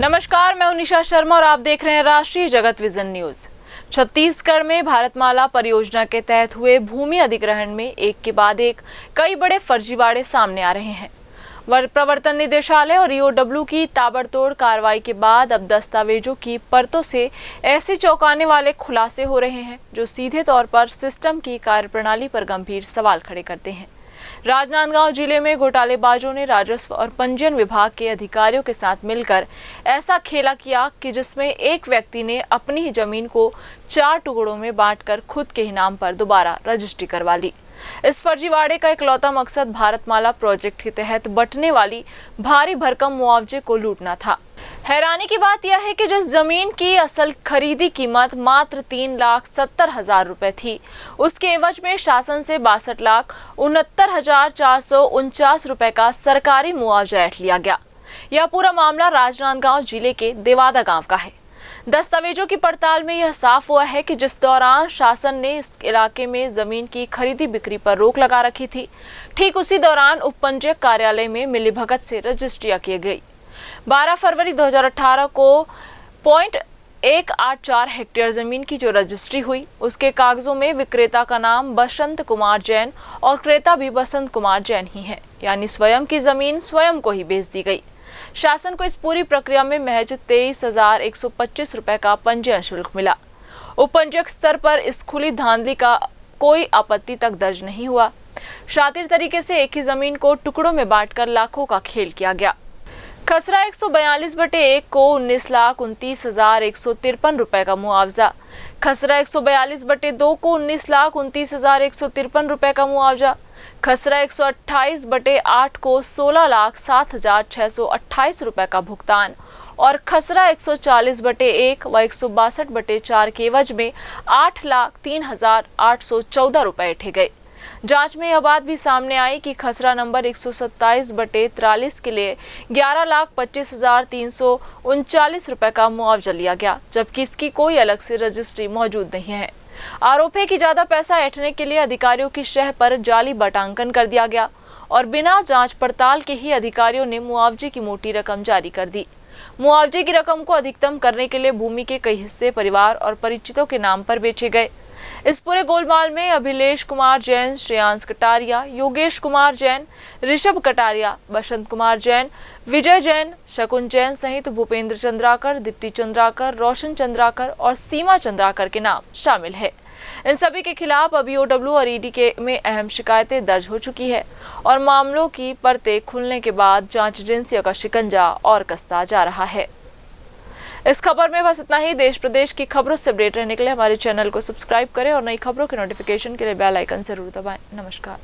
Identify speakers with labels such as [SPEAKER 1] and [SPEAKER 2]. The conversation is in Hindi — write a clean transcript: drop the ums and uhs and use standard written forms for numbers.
[SPEAKER 1] नमस्कार, मैं निशा शर्मा और आप देख रहे हैं राष्ट्रीय जगत विजन न्यूज। छत्तीसगढ़ में भारतमाला परियोजना के तहत हुए भूमि अधिग्रहण में एक के बाद एक कई बड़े फर्जीवाड़े सामने आ रहे हैं। प्रवर्तन निदेशालय और ईओडब्ल्यू की ताबड़तोड़ कार्रवाई के बाद अब दस्तावेजों की परतों से ऐसे चौंकाने वाले खुलासे हो रहे हैं जो सीधे तौर पर सिस्टम की कार्यप्रणाली पर गंभीर सवाल खड़े करते हैं। राजनांदगांव जिले में घोटालेबाजों ने राजस्व और पंजीयन विभाग के अधिकारियों के साथ मिलकर ऐसा खेला किया कि जिसमें एक व्यक्ति ने अपनी ही जमीन को 4 टुकड़ों में बांटकर खुद के ही नाम पर दोबारा रजिस्ट्री करवा ली। इस फर्जीवाड़े का इकलौता मकसद भारतमाला प्रोजेक्ट के तहत बंटने वाली भारी भरकम मुआवजे को लूटना था। हैरानी की बात यह है कि जिस जमीन की असल खरीदी कीमत मात्र 3,70,000 रुपए थी, उसके एवज में शासन से 62,69,449 रुपए का सरकारी मुआवजा ऐंठ लिया गया। यह पूरा मामला राजनांदगांव जिले के देवादा गांव का है। दस्तावेजों की पड़ताल में यह साफ हुआ है कि जिस दौरान शासन ने इस इलाके में जमीन की खरीदी बिक्री पर रोक लगा रखी थी, ठीक उसी दौरान उपपंजीयक कार्यालय में मिलीभगत से रजिस्ट्रियां की गई। 12 फरवरी 2018 को 0.184 हेक्टेयर जमीन की जो रजिस्ट्री हुई, उसके कागजों में विक्रेता का नाम बसंत कुमार जैन और क्रेता भी बसंत कुमार जैन ही है, यानी स्वयं की जमीन स्वयं को ही बेच दी गई। शासन को इस पूरी प्रक्रिया में महज 23,125 रुपए का पंजीयन शुल्क मिला। उपपंजीयक स्तर पर इस खुली धांधली का कोई आपत्ति तक दर्ज नहीं हुआ। शातिर तरीके से एक ही जमीन को टुकड़ों में बांटकर लाखों का खेल किया गया। खसरा 142/1 को 19,29,153 रुपए का मुआवजा, खसरा 142/2 को 19,29,153 रुपए का मुआवजा, खसरा 128/8 को 16,07,628 रुपए का भुगतान और खसरा 140/1 व 162/4 के एवज में 8,03,814 रुपए ऐंठे गए। जांच में यह बात भी सामने आई कि खसरा नंबर 127/43 के लिए 11,25,339 रुपए का मुआवजा लिया गया, जबकि इसकी कोई अलग से रजिस्ट्री मौजूद नहीं है। आरोप है कि ज्यादा पैसा ऐंठने के लिए अधिकारियों की शह पर जाली बटांकन कर दिया गया और बिना जांच पड़ताल के ही अधिकारियों ने मुआवजे की मोटी रकम जारी कर दी। मुआवजे की रकम को अधिकतम करने के लिए भूमि के कई हिस्से परिवार और परिचितों के नाम पर बेचे गए। इस पूरे गोलमाल में अभिलेश कुमार जैन, श्रेयांश कटारिया, योगेश कुमार जैन, ऋषभ कटारिया, बसंत कुमार जैन, विजय जैन, शकुन जैन सहित भूपेंद्र चंद्राकर, दीप्ति चंद्राकर, रोशन चंद्राकर और सीमा चंद्राकर के नाम शामिल है। इन सभी के खिलाफ अब ईओडब्ल्यू और ईडी के में अहम शिकायतें दर्ज हो चुकी है और मामलों की परतें खुलने के बाद जांच एजेंसियों का शिकंजा और कसता जा रहा है। इस खबर में बस इतना ही। देश प्रदेश की खबरों से अपडेट रहने के लिए हमारे चैनल को सब्सक्राइब करें और नई खबरों के नोटिफिकेशन के लिए बेल आइकन जरूर दबाएं। नमस्कार।